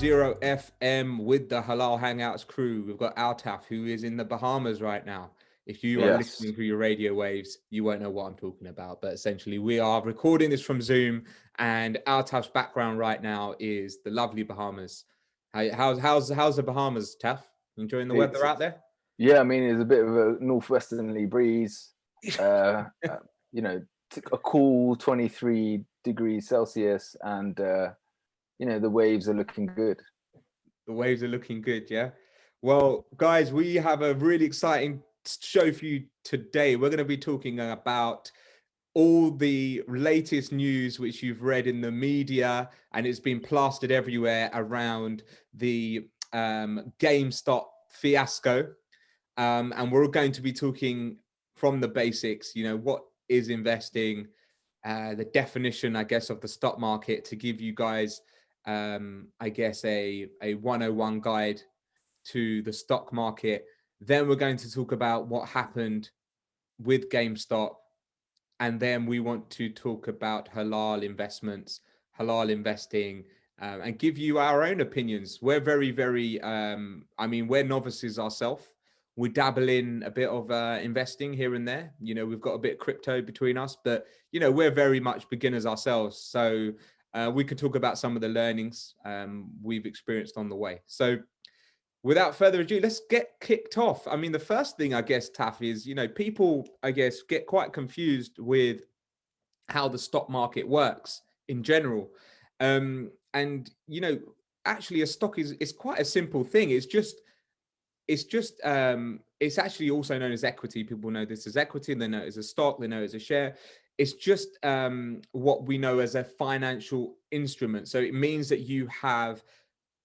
Zero FM with the Halal Hangouts crew. We've got Altaf, who is in the Bahamas right now. If you are Yes. listening through your radio waves, you won't know what I'm talking about. But essentially, we are recording this from Zoom, and Altaf's background right now is the lovely Bahamas. How's the Bahamas, Taf? Enjoying the weather It's, out there? yeah, I mean, it's a bit of a northwesterly breeze. Uh, uh, you know, a cool 23 degrees Celsius, and the waves are looking good. The waves are looking good, yeah? Well, guys, we have a really exciting show for you today. We're going to be talking about all the latest news which you've read in the media, and it's been plastered everywhere around the GameStop fiasco. And we're going to be talking from the basics, what is investing, the definition, I guess, of the stock market, to give you guys, I guess, a 101 guide to the stock market. Then we're going to talk about what happened with GameStop. And then we want to talk about halal investments, halal investing, and give you our own opinions. We're very, very, we're novices ourselves. We dabble in a bit of investing here and there. We've got a bit of crypto between us, but, we're very much beginners ourselves. So we could talk about some of the learnings we've experienced on the way. So without further ado, let's get kicked off. I mean, the first thing, I guess, Taff, is, people, I guess, get quite confused with how the stock market works in general. And, actually a stock is quite a simple thing. It's actually also known as equity. People know this as equity, and they know it as a stock, they know it as a share. It's just what we know as a financial instrument. So it means that you have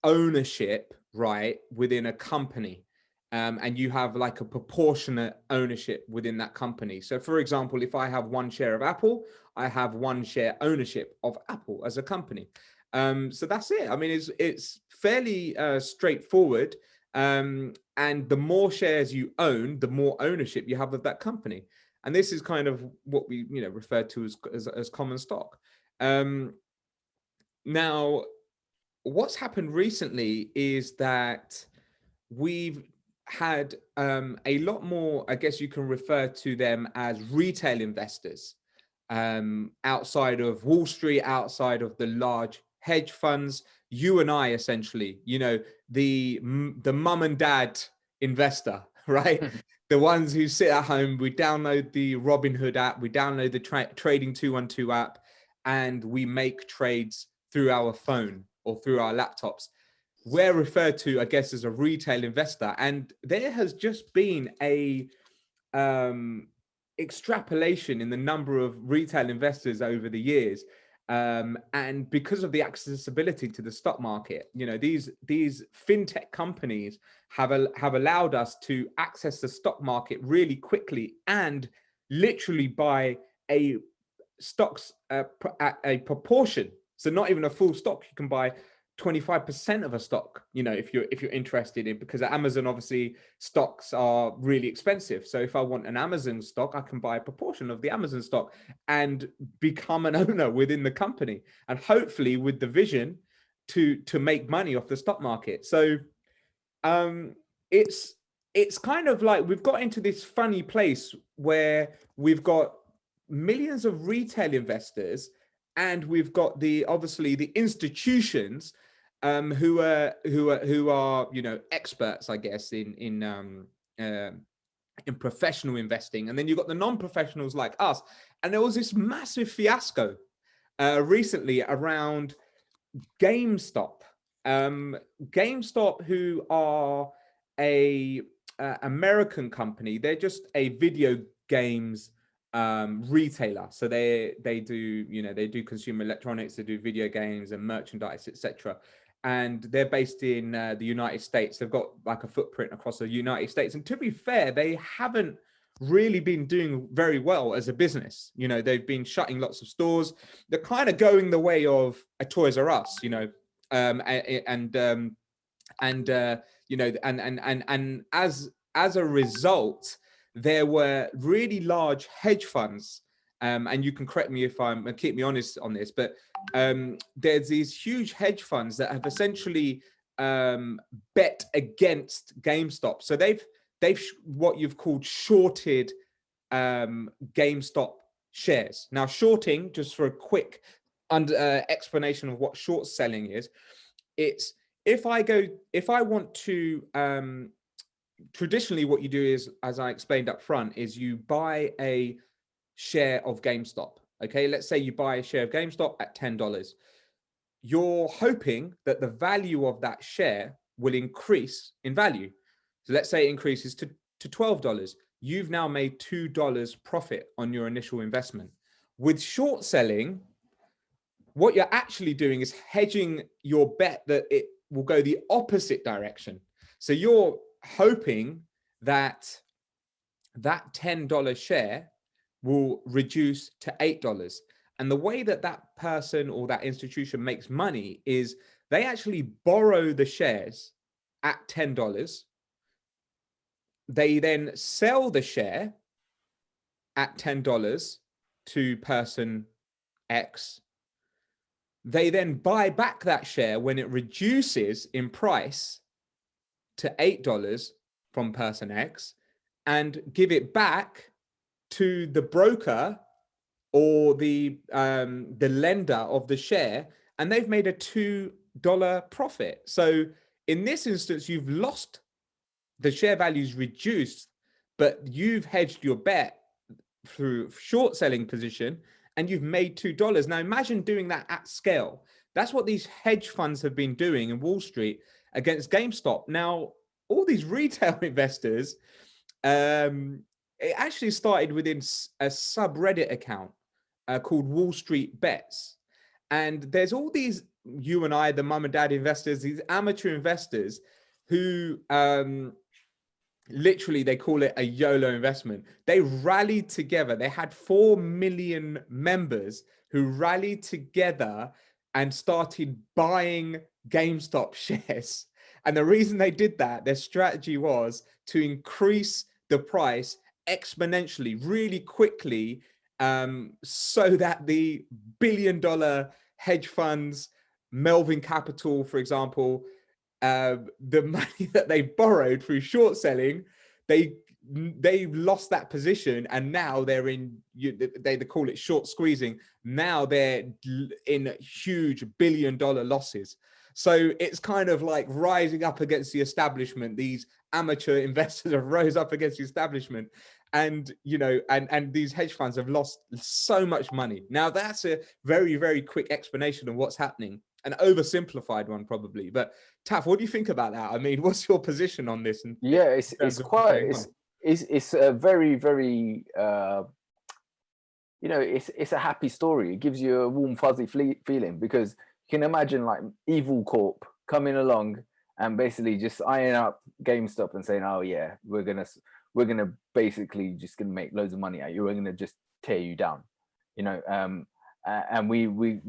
ownership, right, within a company, and you have like a proportionate ownership within that company. So for example, if I have one share of Apple, I have one share ownership of Apple as a company. So that's it. I mean, it's fairly straightforward. And the more shares you own, the more ownership you have of that company. And this is kind of what we refer to as common stock. Now, what's happened recently is that we've had a lot more, I guess you can refer to them as retail investors, outside of Wall Street, outside of the large hedge funds. You and I, essentially, the mum and dad investor, right? The ones who sit at home. We download the Robinhood app, we download the Trading 212 app, and we make trades through our phone or through our laptops. We're referred to, I guess, as a retail investor. And there has just been a extrapolation in the number of retail investors over the years. And because of the accessibility to the stock market, these fintech companies have allowed us to access the stock market really quickly and literally buy a stocks at a proportion. So not even a full stock, you can buy 25% of a stock, if you're interested in, because at Amazon, obviously, stocks are really expensive. So if I want an Amazon stock, I can buy a proportion of the Amazon stock and become an owner within the company, and hopefully with the vision to make money off the stock market. So it's kind of like we've got into this funny place where we've got millions of retail investors, and we've got obviously the institutions who are experts, I guess, in professional investing, and then you've got the non-professionals like us. And there was this massive fiasco recently around GameStop. GameStop, who are a American company, they're just a video games retailer. So they do consumer electronics, they do video games and merchandise, etc. And they're based in the United States. They've got like a footprint across the United States. And to be fair, they haven't really been doing very well as a business. They've been shutting lots of stores. They're kind of going the way of a Toys R Us, and as a result, there were really large hedge funds and you can correct me if I'm, keep me honest on this, but there's these huge hedge funds that have essentially bet against GameStop. So they've what you've called shorted GameStop shares. Now, shorting, just for a quick explanation of what short selling is, it's if I want to, traditionally what you do is, as I explained up front, is you buy a share of GameStop. Okay, let's say you buy a share of GameStop at $10. You're hoping that the value of that share will increase in value. So let's say it increases to $12. You've now made $2 profit on your initial investment. With short selling, what you're actually doing is hedging your bet that it will go the opposite direction. So you're hoping that that $10 share will reduce to $8. And the way that that person or that institution makes money is they actually borrow the shares at $10. They then sell the share at $10 to person X. They then buy back that share when it reduces in price to $8 from person X and give it back to the broker or the lender of the share, and they've made a $2 profit. So in this instance, you've lost, the share value's reduced, but you've hedged your bet through short selling position and you've made $2. Now imagine doing that at scale. That's what these hedge funds have been doing in Wall Street against GameStop. Now, all these retail investors, it actually started within a subreddit account called Wall Street Bets. And there's all these, you and I, the mum and dad investors, these amateur investors who literally, they call it a YOLO investment. They rallied together. They had 4 million members who rallied together and started buying GameStop shares. And the reason they did that, their strategy was to increase the price exponentially, really quickly, so that the billion-dollar hedge funds, Melvin Capital, for example, the money that they borrowed through short selling, they lost that position, and now they're in, they call it short squeezing. Now they're in huge billion-dollar losses. So it's kind of like rising up against the establishment. These amateur investors have rose up against the establishment, and and these hedge funds have lost so much money. Now that's a very, very quick explanation of what's happening, an oversimplified one probably. But Taf, what do you think about that? I mean, what's your position on this? Yeah, it's a very, very it's a happy story. It gives you a warm, fuzzy feeling, because you can imagine like Evil Corp coming along and basically just eyeing up GameStop and saying, "Oh yeah, we're gonna basically just gonna make loads of money at you. We're gonna just tear you down," and we're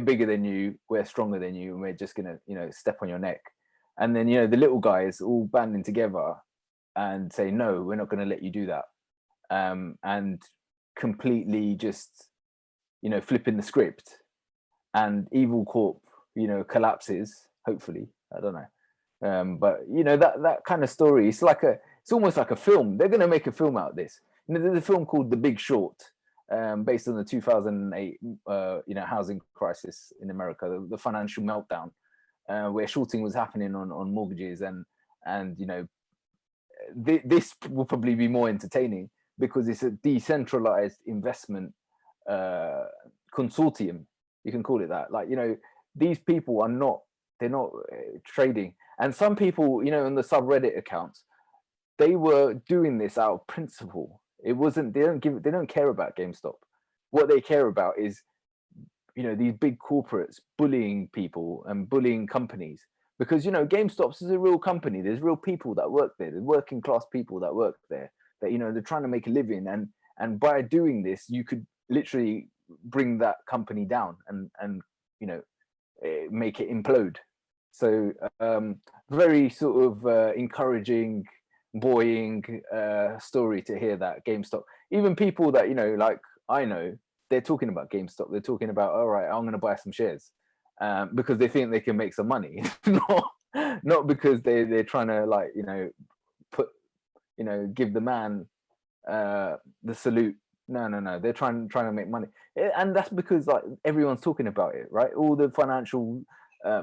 bigger than you, we're stronger than you, and we're just gonna step on your neck. And then the little guys all banding together and say, "No, we're not gonna let you do that," and completely just flipping the script, and Evil Corp collapses, hopefully. I don't know, but that kind of story, it's almost like a film. They're going to make a film out of this. There's a film called The Big Short, based on the 2008 housing crisis in America, the financial meltdown, where shorting was happening on mortgages, and this will probably be more entertaining because it's a decentralized investment consortium, you can call it that. Like, these people they're not trading. And some people, in the subreddit accounts, they were doing this out of principle. It wasn't, they don't care about GameStop. What they care about is, these big corporates bullying people and bullying companies, because, GameStop is a real company. There's real people that work there. There's working class people that work there that, they're trying to make a living. And by doing this, you could literally bring that company down and make it implode. So very sort of encouraging, buoying story to hear that GameStop, even people that, you know, like I know, they're talking about GameStop. They're talking about, all right, I'm going to buy some shares because they think they can make some money, not because they're trying to, like, you know, put, you know, give the man the salute. No, they're trying to make money. And that's because, like, everyone's talking about it, right? All the financial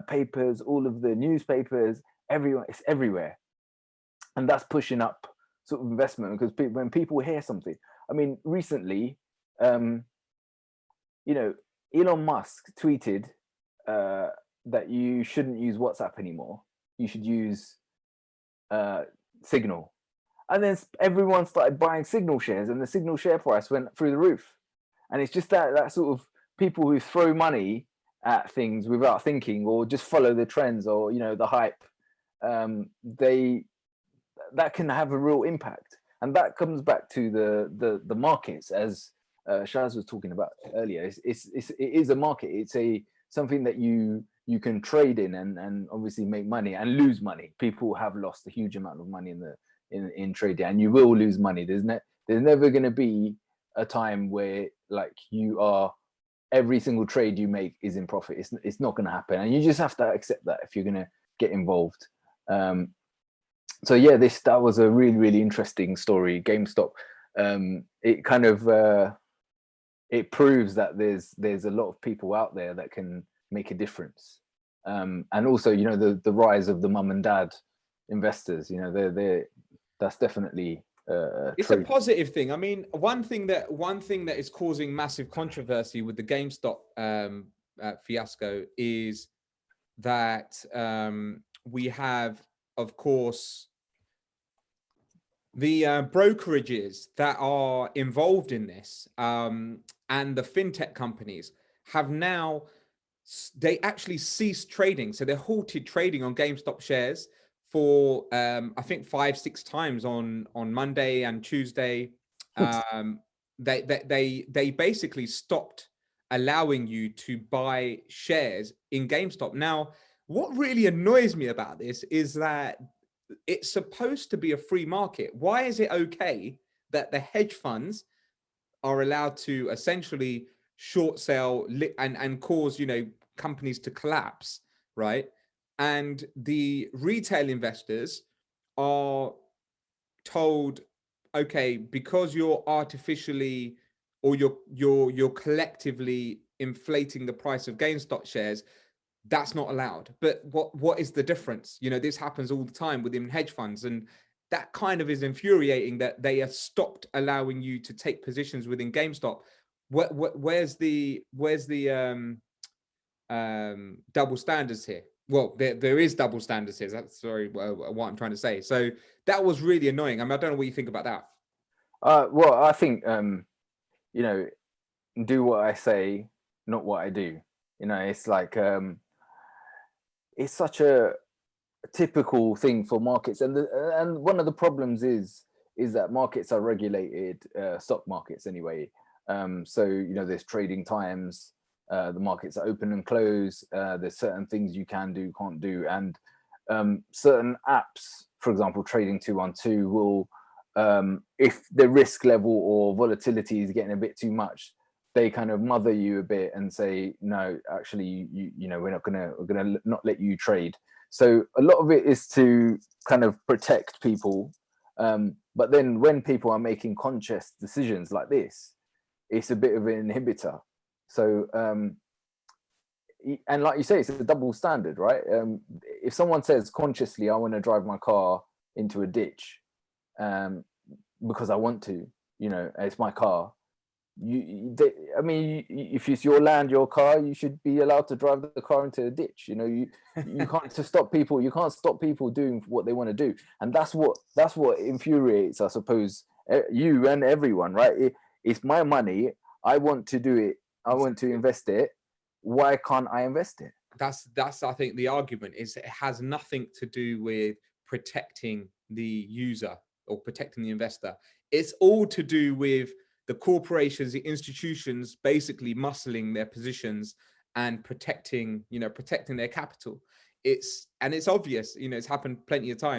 papers, all of the newspapers, everyone, it's everywhere. And that's pushing up sort of investment, because when people hear something, I mean, recently, you know, Elon Musk tweeted that you shouldn't use WhatsApp anymore. You should use Signal. And then everyone started buying Signal shares, and the Signal share price went through the roof. And it's just that sort of people who throw money at things without thinking, or just follow the trends, or, you know, the hype. That can have a real impact, and that comes back to the markets, as Shaz was talking about earlier. It is a market. It's something that you can trade in and obviously make money and lose money. People have lost a huge amount of money in trading, and you will lose money. There's never going to be a time where, like, you are, every single trade you make is in profit. It's not going to happen, and you just have to accept that if you're going to get involved. So yeah, that was a really interesting story. GameStop, it kind of it proves that there's a lot of people out there that can make a difference, and also, you know, the rise of the mum and dad investors. You know, that's definitely it's true. a positive thing. I mean, one thing that is causing massive controversy with the GameStop fiasco is that we have, of course, the brokerages that are involved in this, and the fintech companies have now, they actually ceased trading. So they halted trading on GameStop shares for I think 5-6 times on Monday and Tuesday. They basically stopped allowing you to buy shares in GameStop. Now, what really annoys me about this is that it's supposed to be a free market. Why is it okay that the hedge funds are allowed to essentially short sell and cause, you know, companies to collapse, right? And the retail investors are told, okay, because you're artificially, or you're collectively inflating the price of GameStop shares, that's not allowed. But what is the difference? You know, this happens all the time within hedge funds, and that kind of is infuriating, that they have stopped allowing you to take positions within GameStop. Where's the double standards here? Well, there is double standards here. That's what I'm trying to say. So that was really annoying. I mean, I don't know what you think about that. Well, I think you know, do what I say, not what I do. You know, it's like it's such a typical thing for markets, and one of the problems is that markets are regulated, stock markets anyway. So, you know, there's trading times, the markets are open and close, there's certain things you can do, can't do, and certain apps, for example, trading 212, will if the risk level or volatility is getting a bit too much, they kind of mother you a bit and say, no, actually, you know, we're gonna not let you trade. So a lot of it is to kind of protect people. But then when people are making conscious decisions like this, it's a bit of an inhibitor. So, and like you say, it's a double standard, right? If someone says consciously, I want to drive my car into a ditch because I want to, you know, it's my car. I mean, if it's your land, your car, you should be allowed to drive the car into a ditch. You know, you can't to stop people. You can't stop people doing what they want to do, and that's what infuriates, I suppose, you and everyone, right? It's my money. I want to do it. I want to invest it. Why can't I invest it? That's I think the argument is it has nothing to do with protecting the user or protecting the investor. It's all to do with the corporations, the institutions basically muscling their positions and protecting their capital. It's obvious, you know, it's happened plenty of times.